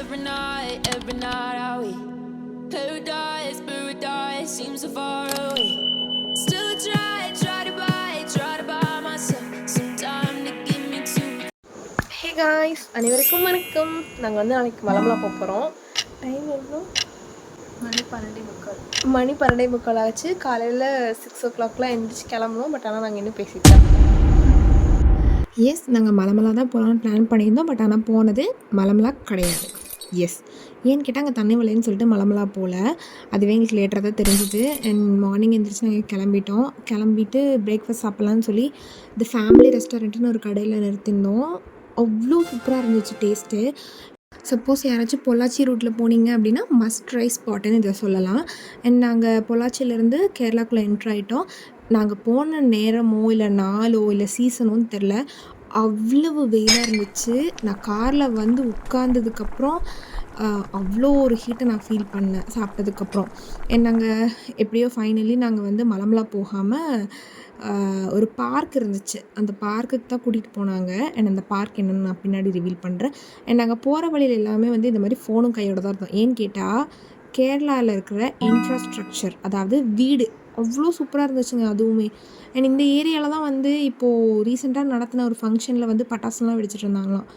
every night are we paradise, paradise seems so far away. Still try to buy myself some time to give me two. Hey guys, அனைவருக்கும் வணக்கம். நாங்கள் வந்து நாளைக்கு மலமலா போகிறோம். Time எவ்வளோ? மணி 12:45 ஆச்சு. காலையில் 6 o'clock எழுந்திரிச்சு கிளம்பணும். பட் ஆனால் நாங்கள் இன்னும் பேசிட்டோம். எஸ், நாங்கள் மலமலா தான் போகலான்னு பிளான் பண்ணியிருந்தோம். பட் ஆனால் போனது மலமலா கிடையாது. எஸ், ஏன்னு கேட்டால் அங்கே தண்ணி வரலைன்னு சொல்லிட்டு மலமலா போகல. அதுவே எங்களுக்கு லேட்டராக தான் தெரிஞ்சுது. அண்ட் மார்னிங் எழுந்திரிச்சு நாங்கள் கிளம்பிட்டு பிரேக்ஃபாஸ்ட் சாப்பிட்லான்னு சொல்லி இந்த ஃபேமிலி ரெஸ்டாரண்ட்டுன்னு ஒரு கடையில் நிறுத்தியிருந்தோம். அவ்வளோ சூப்பராக இருந்துச்சு டேஸ்ட்டு. சப்போஸ் யாராச்சும் பொள்ளாச்சி ரூட்டில் போனீங்க அப்படின்னா மஸ்ட் ட்ரை ஸ்பாட்டுன்னு இதை சொல்லலாம். அண்ட் நாங்கள் பொள்ளாச்சியிலேருந்து கேரளாக்குள்ளே என்ட்ரு ஆகிட்டோம். நாங்கள் போன நேரமோ இல்லை நாளோ இல்லை சீசனோன்னு தெரில, அவ்வளவு வெயிலாக இருந்துச்சு. நான் காரில் வந்து உட்கார்ந்ததுக்கப்புறம் அவ்வளோ ஒரு ஹீட்டை நான் ஃபீல் பண்ணேன் சாப்பிட்டதுக்கப்புறம். நாங்கள் எப்படியோ ஃபைனலி நாங்கள் வந்து மலமலா போகாமல் ஒரு பார்க் இருந்துச்சு, அந்த பார்க்குக்கு தான் கூட்டிகிட்டு போனாங்க. அண்ட் அந்த பார்க் என்னென்னு நான் பின்னாடி ரிவீல் பண்ணுறேன். அண்ட் நாங்கள் போகிற வழியில் எல்லாமே வந்து இந்த மாதிரி ஃபோனும் கையோட தான் இருந்தோம். ஏன்னு கேட்டால் கேரளாவில் இருக்கிற இன்ஃப்ராஸ்ட்ரக்சர், அதாவது வீடு அவ்வளோ சூப்பராக இருந்துச்சுங்க அதுவுமே. அண்ட் இந்த ஏரியாவில் தான் வந்து இப்போது ரீசெண்டாக நடத்தின ஒரு ஃபங்க்ஷனில் வந்து பட்டாசுலாம் வெடிச்சிட்டு இருந்தாங்களாம்.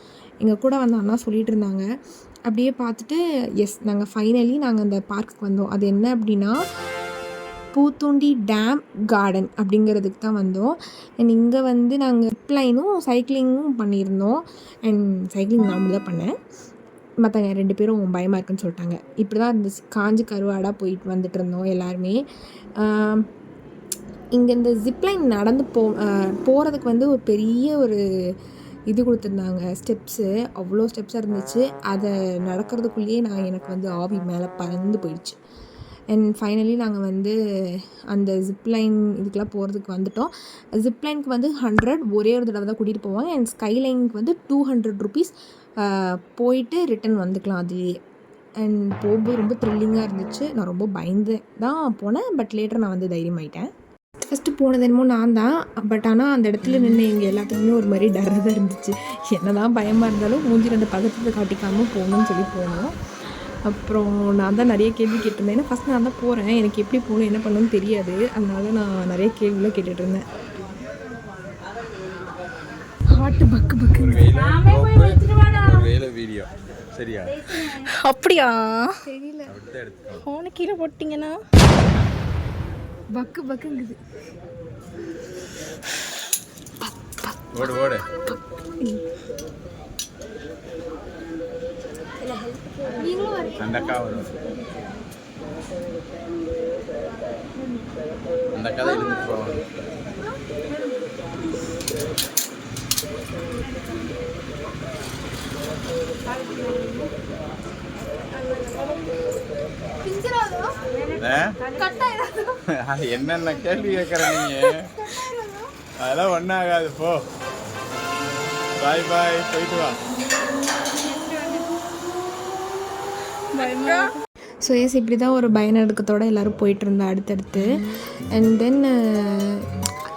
எங்கள் கூட வந்து அண்ணா சொல்லிகிட்டு இருந்தாங்க. அப்படியே பார்த்துட்டு எஸ், நாங்கள் ஃபைனலி அந்த பார்க்குக்கு வந்தோம். அது என்ன அப்படின்னா பூத்துண்டி டேம் கார்டன் அப்படிங்கிறதுக்கு தான் வந்தோம். அண்ட் இங்கே வந்து நாங்கள் ப்ளைனும் சைக்கிளிங்கும் பண்ணியிருந்தோம். அண்ட் சைக்கிளிங் நான் மட்டும் தான் பண்ணேன். மற்றவங்க 2 பேரும் பயமாக இருக்குன்னு சொல்லிட்டாங்க. இப்படி தான் இருந்துச்சு, காஞ்சி கருவாடாக போயிட்டு வந்துட்டு இருந்தோம் எல்லாருமே. இங்கே இந்த ஜிப்லைன் நடந்து போகிறதுக்கு வந்து ஒரு பெரிய ஒரு இது கொடுத்துருந்தாங்க, ஸ்டெப்ஸு. அவ்வளோ ஸ்டெப்ஸாக இருந்துச்சு. அதை நடக்கிறதுக்குள்ளேயே எனக்கு வந்து ஆவி மேலே பறந்து போயிடுச்சு. அண்ட் ஃபைனலி நாங்கள் வந்து அந்த ஜிப்லைன் இதுக்கெலாம் போகிறதுக்கு வந்துட்டோம். ஜிப்லைனுக்கு வந்து 100 ஒரே ஒரு தடவை தான் கூட்டிகிட்டு போவாங்க. அண்ட் ஸ்கைலைனுக்கு வந்து 200 rupees போயிட்டு ரிட்டன் வந்துக்கலாம் அதுலேயே. அண்ட் போகும்போது ரொம்ப த்ரில்லிங்காக இருந்துச்சு. நான் ரொம்ப பயந்து தான் போனேன். பட் லேட்டர் நான் வந்து தைரியமாயிட்டேன். ஃபஸ்ட்டு போனது என்னமோ நான் தான். பட் ஆனால் அந்த இடத்துல நின்று எங்கள் எல்லாத்துக்குமே ஒரு மாதிரி டராக தான் இருந்துச்சு. என்ன தான் பயமாக இருந்தாலும் மூஞ்சி 2 பக்கத்தில் காட்டிக்காமல் போகணும்னு சொல்லி போனோம். அப்புறம் நான் தான் நிறைய கேள்வி கேட்டிருந்தேன். ஏன்னா ஃபஸ்ட் நான் தான் போகிறேன், எனக்கு எப்படி போகணும் என்ன பண்ணணும்னு தெரியாது. அதனால நான் நிறைய கேள்விலாம் கேட்டுட்டு இருந்தேன். ஹார்ட்டு பக்கு பக்கு. வீடியோ சரியா? அப்படியா தெரியல. ஃபோனை கீழே போட்டிங்கன்னா பக்கு பக்குங்குது. ஓடு ஓடு. அந்த அக்கா வரும். அந்த அக்கா தான் இருந்துட்டு போவாங்க. என்னென்ன கேள்வி கேட்குற நீங்க? அதெல்லாம் ஒன்றாகாது. போ, பாய் பாய், போயிட்டு வா. ஸோ எஸ், இப்படி தான் ஒரு பயநடுக்கத்தோடு எல்லோரும் போயிட்டு இருந்தோம் அடுத்தடுத்து. அண்ட் தென்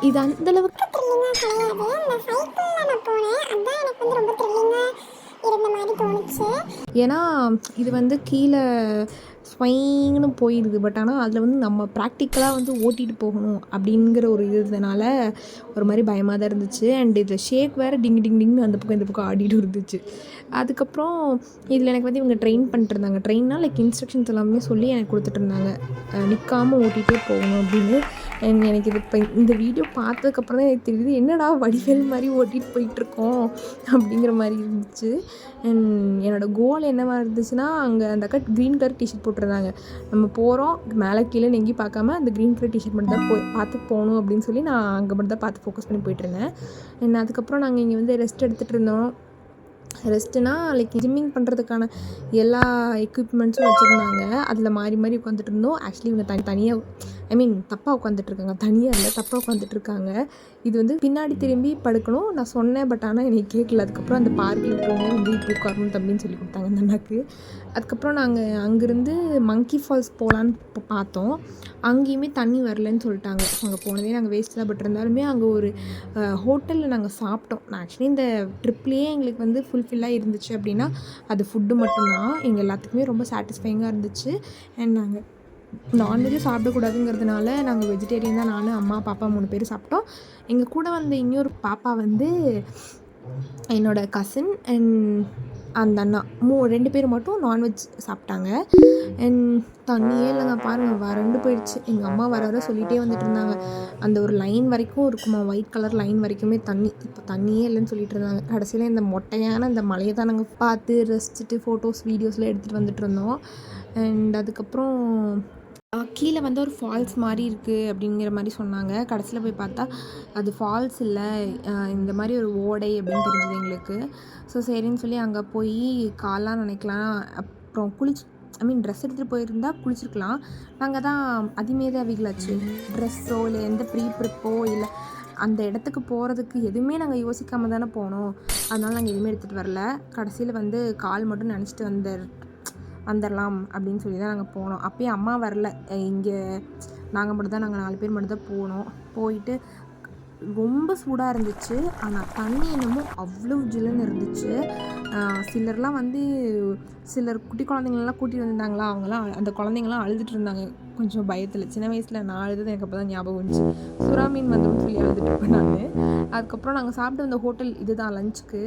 இது அந்தளவுக்கு ஏன்னா இது வந்து கீழே ஸ்வைங்னு போயிடுது. பட் ஆனால் அதில் வந்து நம்ம ப்ராக்டிக்கலாக வந்து ஓட்டிகிட்டு போகணும் அப்படிங்கிற ஒரு இதனால ஒரு மாதிரி பயமாக தான் இருந்துச்சு. அண்ட் இதில் ஷேக் வேறு டிங் டிங் டிங்னு அந்த பக்கம் இந்த பக்கம் ஆடிட்டு இருந்துச்சு. அதுக்கப்புறம் இதில் எனக்கு வந்து இவங்க ட்ரெயின் பண்ணிட்டு இருந்தாங்க. ட்ரெயின்னா லைக் இன்ஸ்ட்ரக்ஷன்ஸ் எல்லாமே சொல்லி எனக்கு கொடுத்துட்டு இருந்தாங்க, நிற்காமல் ஓட்டிகிட்டே போகணும் அப்படின்னு. அண்ட் எனக்கு இது இப்போ இந்த வீடியோ பார்த்ததுக்கப்புறம் தான் எனக்கு தெரியுது, என்னடா வடிவேல் மாதிரி ஓட்டிகிட்டு போயிட்டுருக்கோம் அப்படிங்கிற மாதிரி இருந்துச்சு. அண்ட் என்னோடய கோல் என்னவாக இருந்துச்சுன்னா, அங்கே அந்த அக்கா க்ரீன் கலர் டிஷர்ட் போட்டிருந்தாங்க. நம்ம போகிறோம் மேலே கீழே எங்கேயும் பார்க்காம அந்த க்ரீன் கலர் டிஷர்ட் மட்டும் தான் பார்த்து போகணும் அப்படின்னு சொல்லி நான் அங்கே மட்டும் தான் பார்த்து ஃபோக்கஸ் பண்ணி போயிட்டுருந்தேன். அண்ட் அதுக்கப்புறம் நாங்கள் இங்கே வந்து ரெஸ்ட் எடுத்துகிட்டு இருந்தோம். ரெஸ்ட்டுனா லைக் ஜிம்மிங் பண்ணுறதுக்கான எல்லா எக்யூப்மெண்ட்ஸும் வச்சுருந்தாங்க. அதில் மாறி மாறி உட்காந்துட்டு இருந்தோம். ஆக்சுவலி இவங்க தனியாக தப்பாக உட்காந்துட்ருக்காங்க, தனியாக இல்லை தப்பாக உட்காந்துட்ருக்காங்க. இது வந்து பின்னாடி திரும்பி படுக்கணும் நான் சொன்னேன். பட் ஆனால் எனக்கு கேட்கல. அதுக்கப்புறம் அந்த பார்க்கில் போங்க வந்து இப்படி உட்காரணும் தம்பின்னு சொல்லி கொடுத்தாங்க அந்த அண்ணாக்கு. அதுக்கப்புறம் நாங்கள் அங்கேருந்து மங்கி ஃபால்ஸ் போகலான்னு பார்த்தோம். அங்கேயுமே தண்ணி வரலன்னு சொல்லிட்டாங்க. அங்கே போனதே நாங்கள் வேஸ்ட் தான். பட் இருந்தாலுமே அங்கே ஒரு ஹோட்டலில் நாங்கள் சாப்பிட்டோம். நான் ஆக்சுவலி இந்த ட்ரிப்லேயே எங்களுக்கு வந்து ஃபுல்ஃபில்லாக இருந்துச்சு அப்படின்னா அது ஃபுட்டு மட்டும்தான். எங்கள் எல்லாத்துக்குமே ரொம்ப சாட்டிஸ்ஃபைங்காக இருந்துச்சு. அண்ட் நாங்கள் நான்வெஜ்ஜும் சாப்பிடக்கூடாதுங்கிறதுனால நாங்கள் வெஜிடேரியன் தான். நான், அம்மா, பாப்பா 3 பேர் சாப்பிட்டோம். எங்கள் கூட வந்த இன்னொரு பாப்பா வந்து என்னோடய கசின் அண்ட் அந்த அண்ணா 2 பேர் மட்டும் நான்வெஜ் சாப்பிட்டாங்க. அண்ட் தண்ணியே இல்லைங்க பாருங்கள், வறண்டு போயிடுச்சு. எங்கள் அம்மா வர வர சொல்லிகிட்டே வந்துட்டு இருந்தாங்க. அந்த ஒரு லைன் வரைக்கும் இருக்குமா, ஒயிட் கலர் லைன் வரைக்குமே தண்ணி. இப்போ தண்ணியே இல்லைன்னு சொல்லிட்டு இருந்தாங்க. கடைசியில் இந்த மொட்டையான இந்த மலையை தான் நாங்கள் பார்த்து ரசிச்சுட்டு ஃபோட்டோஸ் வீடியோஸ்லாம் எடுத்துகிட்டு வந்துட்டு இருந்தோம். அண்ட் அதுக்கப்புறம் கீழே வந்து ஒரு ஃபால்ஸ் மாதிரி இருக்குது அப்படிங்கிற மாதிரி சொன்னாங்க. கடைசியில் போய் பார்த்தா அது ஃபால்ஸ் இல்லை, இந்த மாதிரி ஒரு ஓடை அப்படின்னு தெரிஞ்சது எங்களுக்கு. ஸோ சரின்னு சொல்லி அங்கே போய் கால்லாம் நினைக்கலாம். அப்புறம் ட்ரெஸ் எடுத்துகிட்டு போயிருந்தா குளிச்சிருக்கலாம். நாங்கள் தான் அதிமேதாவிகளாச்சு. ட்ரெஸ்ஸோ இல்லை எந்த ப்ரீ ப்ரிப்போ இல்லை அந்த இடத்துக்கு போகிறதுக்கு எதுவுமே நாங்கள் யோசிக்காமல் தானே போனோம். அதனால் நாங்கள் எதுவுமே எடுத்துகிட்டு வரல. கடைசியில் வந்து கால் மட்டும் நினச்சிட்டு வந்துடலாம் அப்படின்னு சொல்லி தான் நாங்கள் போனோம். அப்போயும் அம்மா வரல. இங்கே நாங்கள் 4 பேர் மட்டும் தான் போனோம். போயிட்டு ரொம்ப சூடாக இருந்துச்சு. ஆனால் தண்ணி என்னமோ அவ்வளோ ஜில்லுன்னு இருந்துச்சு. சிலர் குட்டி குழந்தைங்களெலாம் கூட்டிகிட்டு வந்திருந்தாங்களா, அவங்களாம் அந்த குழந்தைங்களாம் அழுதுட்டு இருந்தாங்க கொஞ்சம் பயத்தில். சின்ன வயசில் நான் அழுது எனக்கு அப்போ தான் ஞாபகம் வந்துச்சு. சுறா மீன் வந்துடும் சொல்லி அழுதுட்டு இருப்பேன் நான். அதுக்கப்புறம் நாங்கள் சாப்பிட்டு வந்த ஹோட்டல் இதுதான் லஞ்சுக்கு.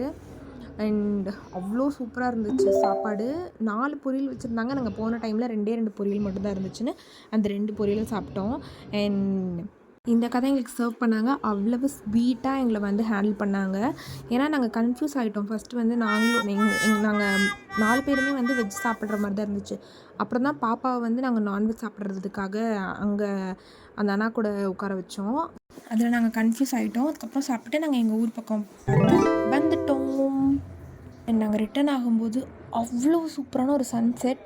அண்ட் அவ்வளோ சூப்பராக இருந்துச்சு சாப்பாடு. 4 பொரியல் வச்சுருந்தாங்க. நாங்கள் போன டைமில் 2 பொரியல் மட்டும்தான் இருந்துச்சுன்னு அந்த 2 பொரியலும் சாப்பிட்டோம். அண்ட் இந்த கதை எங்களுக்கு சர்வ் பண்ணாங்க. அவ்வளவு ஸ்வீட்டாக எங்களை வந்து ஹேண்டில் பண்ணாங்க. ஏன்னா நாங்கள் கன்ஃபியூஸ் ஆகிட்டோம். ஃபஸ்ட்டு வந்து நாங்கள் 4 பேருமே வந்து வெஜ் சாப்பிட்ற மாதிரி தான் இருந்துச்சு. அப்புறம் தான் பாப்பாவை வந்து நாங்கள் நான்வெஜ் சாப்பிட்றதுக்காக அங்கே அந்த அண்ணா கூட உட்கார வச்சோம். அதில் நாங்கள் கன்ஃபியூஸ் ஆகிட்டோம். அதுக்கப்புறம் சாப்பிட்டு நாங்கள் எங்கள் ஊர் பக்கம் வந்துட்டோம். நாங்கள் ரிட்டர்ன் ஆகும்போது அவ்வளோ சூப்பரான ஒரு சன்செட்.